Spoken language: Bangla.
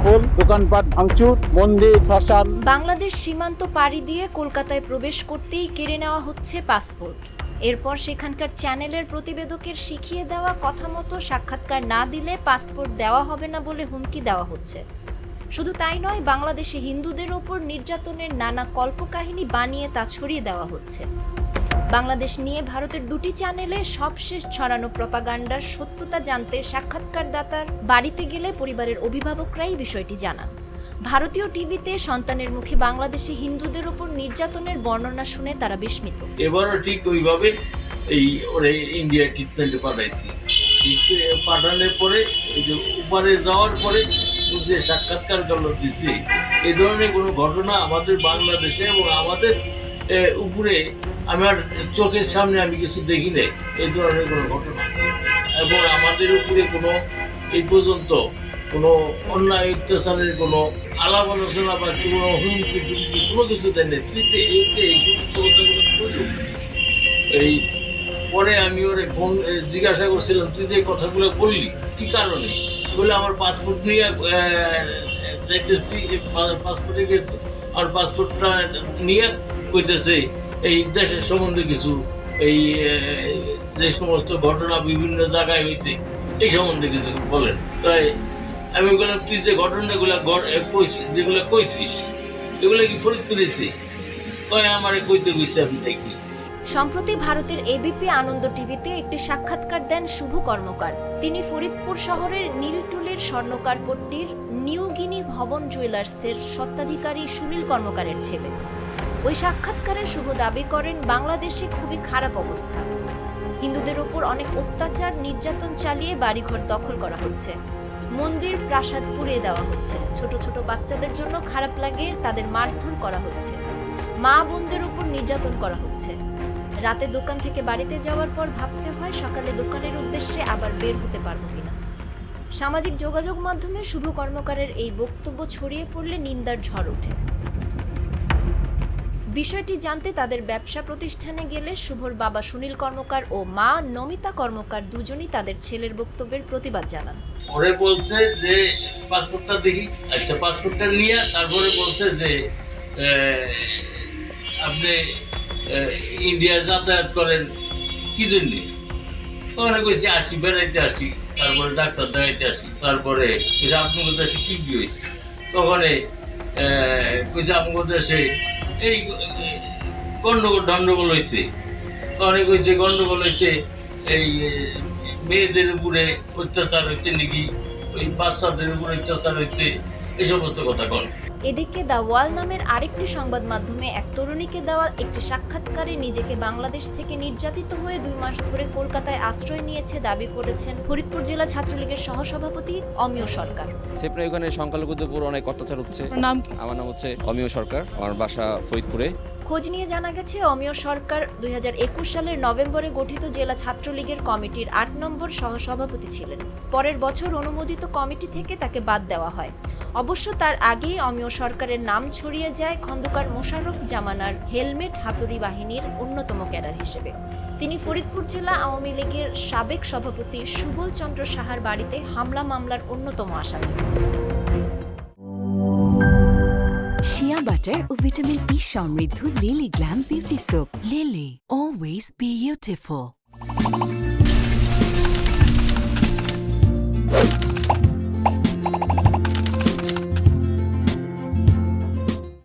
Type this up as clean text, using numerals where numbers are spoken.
দখল, দোকানপাট ভাঙচুর, মন্দির শ্মশান। বাংলাদেশ সীমান্ত পাড়ি দিয়ে কলকাতায় প্রবেশ করতেই কেড়ে নেওয়া হচ্ছে পাসপোর্ট। এরপর সেখানকার চ্যানেলের প্রতিবেদকের শিখিয়ে দেওয়া কথা মতো সাক্ষাৎকার না দিলে পাসপোর্ট দেওয়া হবে না বলে হুমকি দেওয়া হচ্ছে। শুধু তাই নয়, বাংলাদেশে হিন্দুদের ওপর নির্যাতনের নানা কল্পকাহিনী বানিয়ে তা ছড়িয়ে দেওয়া হচ্ছে। বাংলাদেশ নিয়ে ভারতের দুটি চ্যানেলে সবশেষ ছড়ানো প্রপাগান্ডার সত্যতা জানতে সাক্ষাৎকারদাতার বাড়িতে গেলে পরিবারের অভিভাবকরাই বিষয়টি জানান। ভারতীয় টিভিতে সন্তানের মুখে বাংলাদেশে হিন্দুদের ওপর নির্যাতনের বর্ণনা শুনে তারা বিস্মিত। এবারও ঠিক ওইভাবে ওরে ইন্ডিয়া ট্রিটমেন্টে পাঠাইছি। পাঠানোর পরে এই যে উপরে যাওয়ার পরে যে সাক্ষাৎকার গুলো দিচ্ছে, এই ধরনের কোনো ঘটনা আমাদের বাংলাদেশে এবং আমাদের উপরে আমার চোখের সামনে আমি কিছু দেখি নাই এই ধরনের কোনো ঘটনা। এবং আমাদের উপরে কোনো এই পর্যন্ত কোনো অন্যায় অত্যাচারের কোনো আলাপ আলোচনা বা কোনো হুমকি টুমকি কোনো কিছু দেয় না। তুই যে এই সমস্ত কথাগুলো বললি, এই পরে আমি ওরে ফোন জিজ্ঞাসা করছিলাম, তুই যে কথাগুলো বললি কী কারণে? বলে আমার পাসপোর্ট নিয়ে যাইতেছি, পাসপোর্টে গেছি, আমার পাসপোর্টটা নিয়ে কইতেছে এই দেশের সম্বন্ধে কিছু এই যে সমস্ত ঘটনা বিভিন্ন জায়গায় হয়েছে এই সম্বন্ধে কিছু বলেন। তাই আমি বললাম, তুই যে ঘটনাগুলো যেগুলো কইছিস এগুলো কি ফরিদপুরেছি? তাই আমারে কইতে কইছে, আমি তাই কইছি। সম্প্রতি ভারতের এবিপি আনন্দ টিভিতে একটি সাক্ষাৎকার দেন শুভ কর্মকার। তিনি ফরিদপুর শহরের নীলটুলির স্বর্ণকার পট্টির নিউ গিনি ভবন জুয়েলার্সের স্বত্বাধিকারী সুনীল কর্মকারের ছেলে। ওই সাক্ষাৎকারে শুভ দাবি করেন, বাংলাদেশে খুবই খারাপ অবস্থা। হিন্দুদের ওপর অনেক অত্যাচার নির্যাতন চালিয়ে বাড়িঘর দখল করা হচ্ছে, মন্দির প্রাসাদ পুড়িয়ে দেওয়া হচ্ছে, ছোট ছোট বাচ্চাদের জন্য খারাপ লাগে তাদের মারধর করা হচ্ছে, মা বোনদের উপর নির্যাতন করা হচ্ছে। রাতে দোকান থেকে বাড়িতে যাওয়ার পর ভাবতে হয় সকালে দোকানের উদ্দেশ্যে আবার বের হতে পারবো কিনা। সামাজিক যোগাযোগ মাধ্যমে শুভ কর্মকারের এই বক্তব্য ছড়িয়ে পড়লে নিন্দার ঝড় ওঠে। বিষয়টি জানতে তাদের ব্যবসা প্রতিষ্ঠানে গেলে শুভর বাবা সুনীল কর্মকার ও মা নমিতা কর্মকার দুজনই তাদের ছেলের বক্তব্যের প্রতিবাদ জানান। ওরে বলছে যে পাসপোর্টটা দেখি, আচ্ছা পাসপোর্টটা নিয়ে তারপরে বলছে যে আপনি ইন্ডিয়া যাতায়াত করেন কি জন্যে? ওখানে কইছি আসি, বেড়াইতে আসি, তারপরে ডাক্তার দেখাইতে আসি। তারপরে কইছে আপনার দেশে কী কী হয়েছে? তখনে কইছে আপনার দেশে এই গণ্ডগোল হয়েছে। তখনই কইছে গণ্ডগোল হয়েছে, এই মেয়েদের উপরে অত্যাচার হয়েছে নাকি, ওই বাচ্চাদের উপরে অত্যাচার হয়েছে, এই সমস্ত কথা কন। এদিকে দ্য ওয়াল নামের আরেকটি সংবাদ মাধ্যমে এক তরুণীকে দেওয়া একটি সাক্ষাৎকারে নিজেকে বাংলাদেশ থেকে নির্যাতিত হয়ে 2 মাস ধরে কলকাতায় আশ্রয় নিয়েছে দাবি করেছেন ফরিদপুর জেলা ছাত্রলীগের সহসভাপতি অমিয় সরকার। সেপ্রে ওখানে সংখ্যালঘুদের উপর অনেক অত্যাচার হচ্ছে। আমার নাম হচ্ছে অমিয় সরকার, আমার বাসা ফরিদপুরে। খোঁজ নিয়ে জানা গেছে, অমিয় সরকার 2021 সালের নভেম্বরে গঠিত জেলা ছাত্রলীগের কমিটির 8 নম্বর সহসভাপতি ছিলেন। পরের বছর অনুমোদিত কমিটি থেকে তাকে বাদ দেওয়া হয়। অবশ্য তার আগেই অমিয় সরকারের নাম ছড়িয়ে যায় খন্দকার মোশাররফ জামানার হেলমেট হাতুড়ি বাহিনীর অন্যতম ক্যাডার হিসেবে। তিনি ফরিদপুর জেলা আওয়ামী লীগের সাবেক সভাপতি সুবল চন্দ্র সাহার বাড়িতে হামলা মামলার অন্যতম আসামি। শিয়া বাটার ও ভিটামিন ই সমৃদ্ধ lily glam beauty soap. Lily, always be beautiful.